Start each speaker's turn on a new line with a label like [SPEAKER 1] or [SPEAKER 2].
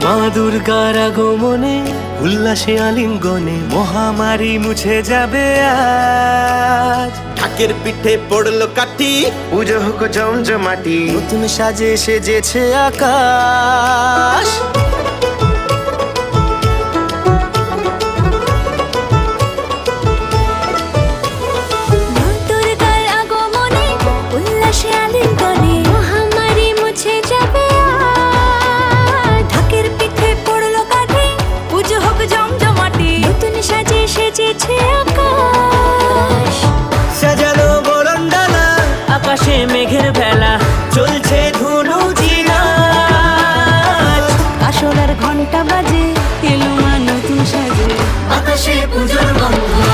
[SPEAKER 1] মা দুর্গার আগমনে উল্লাসে আলিঙ্গনে মহামারী মুছে যাবে আজ।
[SPEAKER 2] ঢাকের পিঠে পড়লো কাঠি,
[SPEAKER 1] পুজো হোক জমজমাটি, নতুন সাজে সেজেছে আকাশ।
[SPEAKER 3] মা দুর্গার আগমনে উল্লাসে আলিঙ্গনে মহামারী মুছে যাবে আজ। ঢাকের পিঠে পড়লো কাঠি, পুজো হোক জমজমাটি, নতুন সাজে সেজেছে আকাশ।
[SPEAKER 1] সাজানো বরণডালা, আকাশে মেঘের ভেলা, চলছে ধুনুচি নাচ।
[SPEAKER 3] কাসরের ঘন্টা বাজে, এলো মা নতুন সাজে,
[SPEAKER 1] আকাশে পুজোর গন্ধ